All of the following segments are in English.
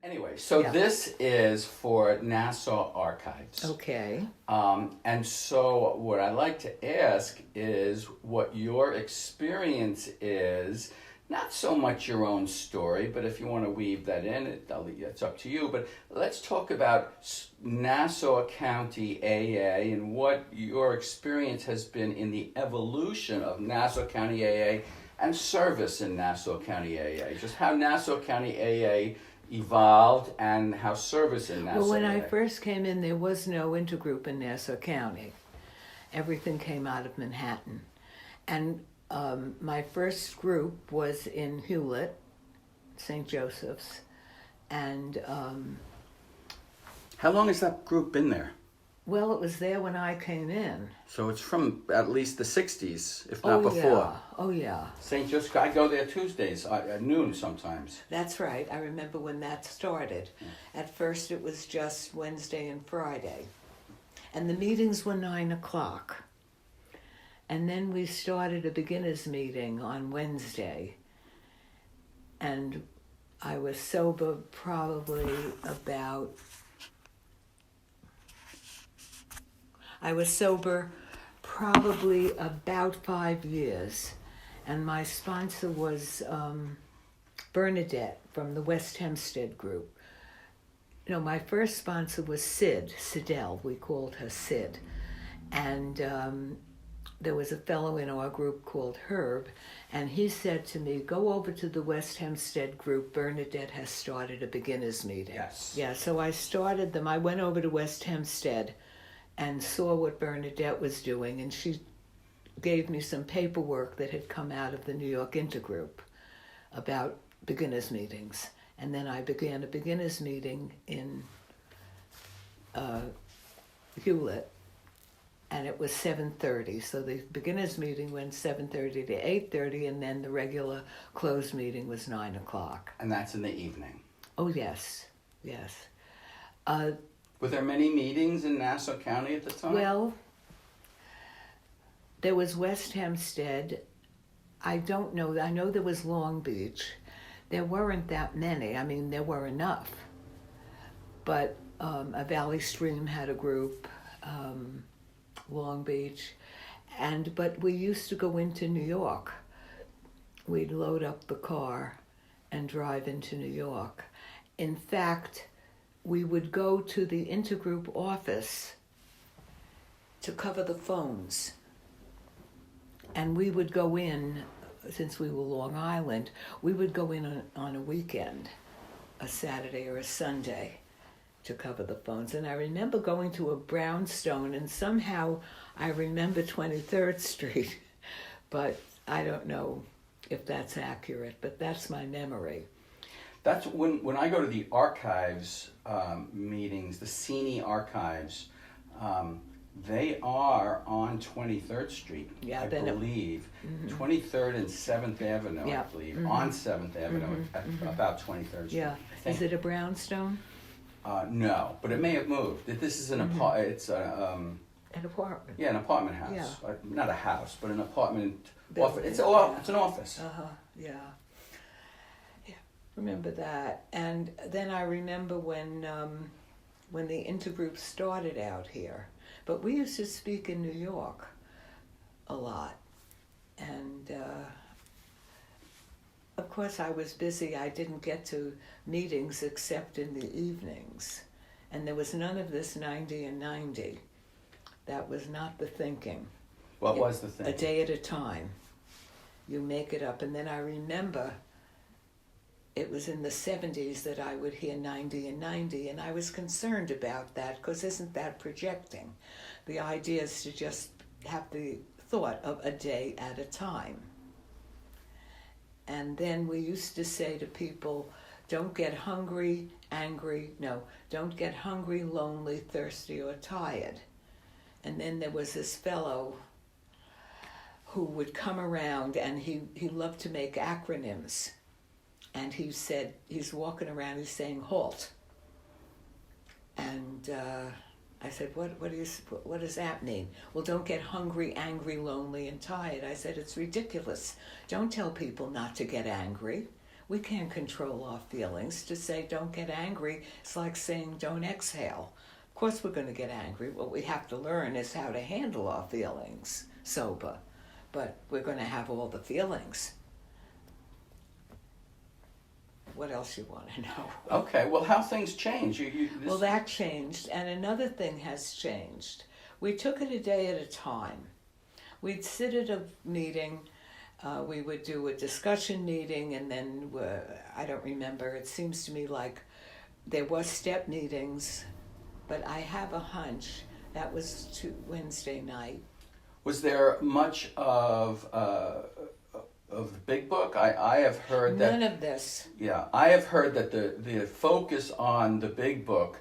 Anyway, so Yeah. this is for Nassau Archives. Okay. And so what I like to ask is what your experience is, not so much your own story, but if you want to weave that in, it's up to you. But let's talk about Nassau County AA and what your experience has been in the evolution of Nassau County AA and service in Nassau County AA. Just how Nassau County AA evolved and how service in Nassau. Well, when I AA. first came in, there was no intergroup in Nassau County. Everything came out of Manhattan. And my first group was in Hewlett, St. Joseph's. And, How long has that group been there? well, it was there when I came in. So it's from at least the 60s, if not before. Yeah. Oh, yeah. St. Joseph, I go there Tuesdays at noon sometimes. That's right. I remember when that started. At first, it was just Wednesday and Friday. And the meetings were 9 o'clock. And then we started a beginner's meeting on Wednesday. And I was sober probably about... about 5 years. And my sponsor was Bernadette from the West Hempstead group. No, my first sponsor was Sidell, we called her Sid. And there was a fellow in our group called Herb, and he said to me, go over to the West Hempstead group. Bernadette has started a beginner's meeting. Yes. Yeah, so I started them. I went over to West Hempstead and saw what Bernadette was doing, and she gave me some paperwork that had come out of the New York Intergroup about beginners meetings. And then I began a beginners meeting in Hewlett, and it was 7:30. So the beginners meeting went 7:30 to 8:30, and then the regular closed meeting was 9 o'clock. And that's in the evening. Oh, yes, yes. Were there many meetings in Nassau County at the time? Well, there was West Hempstead. I don't know. I know there was Long Beach. There weren't that many. I mean, there were enough. But a Valley Stream had a group, Long Beach. But we used to go into New York. We'd load up the car and drive into New York. In fact, we would go to the intergroup office to cover the phones. And we would go in, since we were Long Island, we would go in on a weekend, a Saturday or a Sunday, to cover the phones. And I remember going to a brownstone, and somehow I remember 23rd Street, but I don't know if that's accurate, but that's my memory. That's when I go to the archives meetings, the Cine archives, they are on 23rd Street, I believe. 23rd and 7th Avenue, I believe. On 7th Avenue, at about 23rd Street. Yeah. Is it a brownstone? No, but it may have moved. This is an apartment. It's an apartment. Yeah, an apartment house. Yeah. Not a house, but an apartment Building. office. It's an office. Yeah. Remember that. And then I remember when the intergroup started out here. But we used to speak in New York a lot. And of course I was busy. I didn't get to meetings except in the evenings. And there was none of this 90 and 90. That was not the thinking. What was the thinking? A day at a time. You make it up. And then I remember it was in the 70s that I would hear 90 and 90, and I was concerned about that, because isn't that projecting? The idea is to just have the thought of a day at a time. And then we used to say to people, don't get hungry, don't get hungry, lonely, thirsty, or tired. And then there was this fellow who would come around, and he loved to make acronyms. And he said, he's walking around, he's saying, halt. And I said, what does that mean? Well, don't get hungry, angry, lonely, and tired. I said, it's ridiculous. Don't tell people not to get angry. We can't control our feelings. To say don't get angry is like saying don't exhale. Of course we're going to get angry. What we have to learn is how to handle our feelings sober. But we're going to have all the feelings. What else you want to know? Okay, well, how things change. Well, that changed, and another thing has changed. We took it a day at a time. We'd sit at a meeting, we would do a discussion meeting, and then, I don't remember, it seems to me like there was step meetings, but I have a hunch that was Wednesday night. Was there much of the big book? I have heard that none of this. Yeah, I have heard that the focus on the big book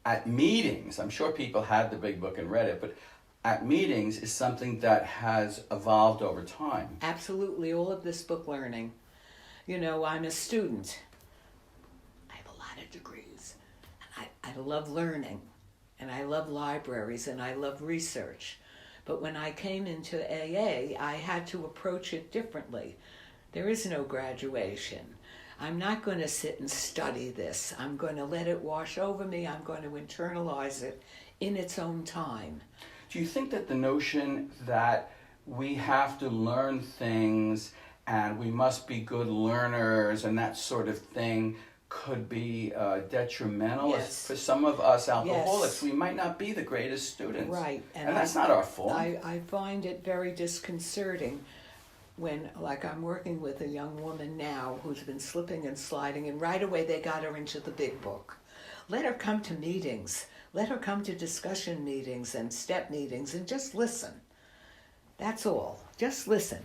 at meetings, I'm sure people had the big book and read it, but at meetings is something that has evolved over time. Absolutely, all of this book learning. You know, I'm a student. I have a lot of degrees. I love learning, and I love libraries, and I love research. But when I came into AA, I had to approach it differently. There is no graduation. I'm not going to sit and study this. I'm going to let it wash over me. I'm going to internalize it in its own time. Do you think that the notion that we have to learn things and we must be good learners and that sort of thing could be detrimental? Yes. For some of us alcoholics, Yes. we might not be the greatest students. Right. And that's not our fault. I find it very disconcerting when, like, I'm working with a young woman now who's been slipping and sliding, and right away they got her into the big book. Let her come to meetings. Let her come to discussion meetings and step meetings and just listen. That's all. Just listen.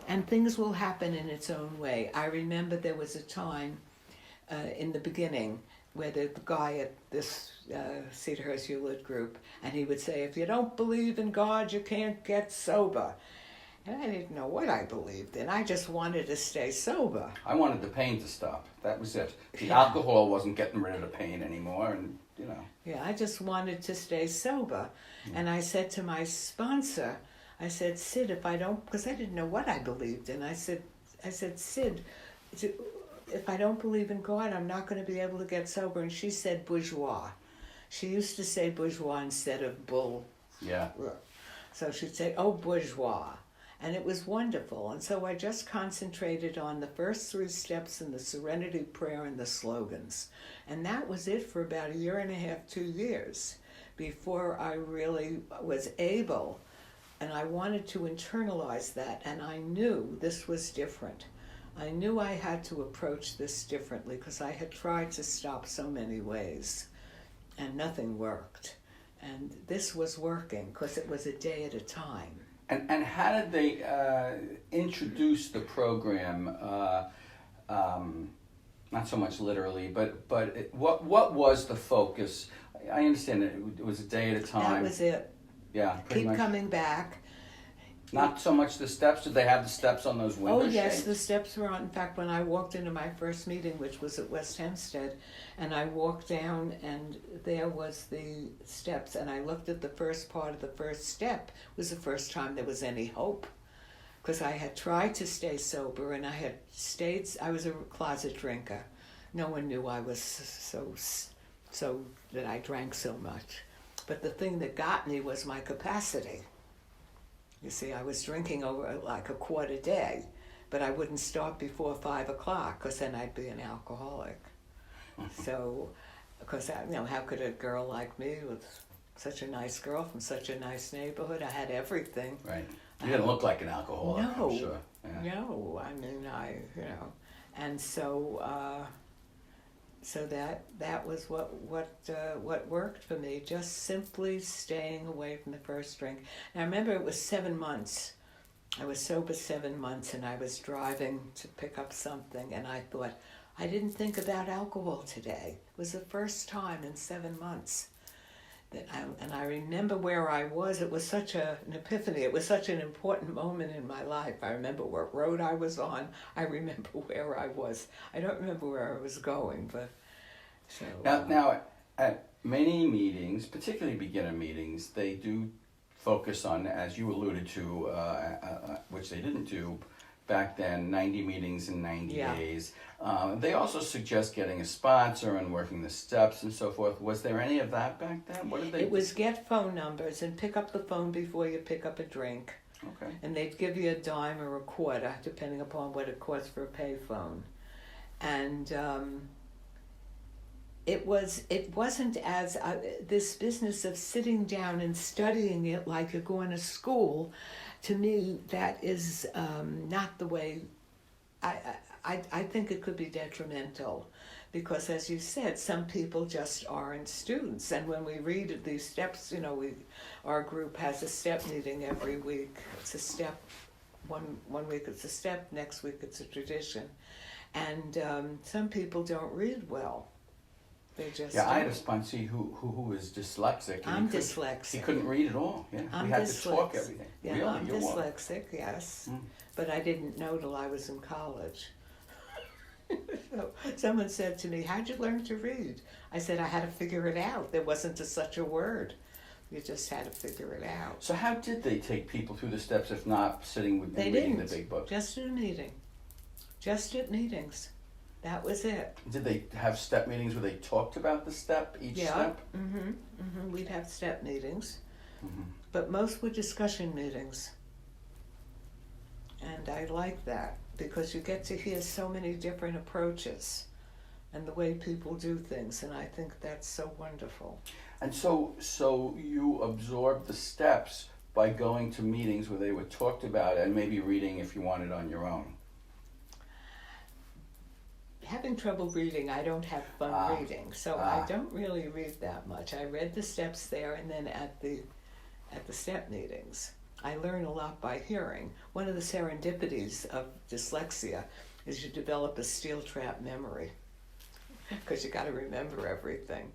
And things will happen in its own way. I remember there was a time in the beginning where the guy at this Cedarhurst Hewlett group, and he would say, if you don't believe in God, you can't get sober. And I didn't know what I believed in. I just wanted to stay sober. I wanted the pain to stop. That was it. The Yeah. alcohol wasn't getting rid of the pain anymore, and Yeah, I just wanted to stay sober. And I said to my sponsor, I said, Sid, if I don't, because I didn't know what I believed in. I said, Sid, if I don't believe in God, I'm not going to be able to get sober. And she said bourgeois. She used to say bourgeois instead of bull. Yeah. So she'd say, oh, bourgeois. And it was wonderful. And so I just concentrated on the first 3 steps and the serenity prayer and the slogans. And that was it for about 1.5 years, 2 years, before I really was able. And I wanted to internalize that. And I knew this was different. I knew I had to approach this differently because I had tried to stop so many ways. And nothing worked. And this was working because it was a day at a time. And how did they introduce the program? Not so much literally, but what was the focus? I understand that it was a day at a time. That was it. Yeah, pretty Keep much. coming back. Not so much the steps. Did they have the steps on those window Oh yes, shades? the steps were on. In fact, when I walked into my first meeting, which was at West Hempstead, and I walked down, and there was the steps, and I looked at the first part of the first step. It was the first time there was any hope, because I had tried to stay sober, and I was a closet drinker. No one knew I was so that I drank so much. But the thing that got me was my capacity. You see, I was drinking over like a quart a day, but I wouldn't stop before 5 o'clock because then I'd be an alcoholic. So, because how could a girl like me, with such a nice girl from such a nice neighborhood, I had everything. Right. You didn't look like an alcoholic. No, I'm sure. Yeah. no. I mean, and so. So that was what worked for me, just simply staying away from the first drink. And I remember it was 7 months. I was sober 7 months, and I was driving to pick up something, and I thought, I didn't think about alcohol today. It was the first time in 7 months. And I remember where I was. It was such an epiphany. It was such an important moment in my life. I remember what road I was on. I remember where I was. I don't remember where I was going, but so. Now, at many meetings, particularly beginner meetings, they do focus on, as you alluded to, which they didn't do, back then, 90 meetings in 90 Yeah. days. They also suggest getting a sponsor and working the steps and so forth. Was there any of that back then? What did they It was get phone numbers and pick up the phone before you pick up a drink. Okay. And they'd give you a dime or a quarter, depending upon what it cost for a payphone. And it wasn't as this business of sitting down and studying it like you're going to school. To me, that is not the way. I think it could be detrimental, because as you said, some people just aren't students. And when we read these steps, our group has a step meeting every week. It's a step. One week it's a step, next week it's a tradition. And some people don't read well. They just I had a sponsee who is dyslexic. And I'm dyslexic. He couldn't read at all. Yeah, I'm we had dyslexic. to talk everything. Yeah, Really? I'm You're one. dyslexic, yes. But I didn't know till I was in college. So someone said to me, "How'd you learn to read?" I said, "I had to figure it out. There wasn't such a word. You just had to figure it out." So how did they take people through the steps if not sitting with They and reading didn't. the big book? Just at a meeting. Just at meetings. That was it. Did they have step meetings where they talked about the step, each step? We'd have step meetings. Mm-hmm. But most were discussion meetings. And I like that, because you get to hear so many different approaches and the way people do things, and I think that's so wonderful. And so you absorbed the steps by going to meetings where they were talked about and maybe reading if you wanted on your own. Having trouble reading, I don't have fun reading, so I don't really read that much. I read the steps there, and then at the step meetings, I learn a lot by hearing. One of the serendipities of dyslexia is you develop a steel trap memory, because you got to remember everything.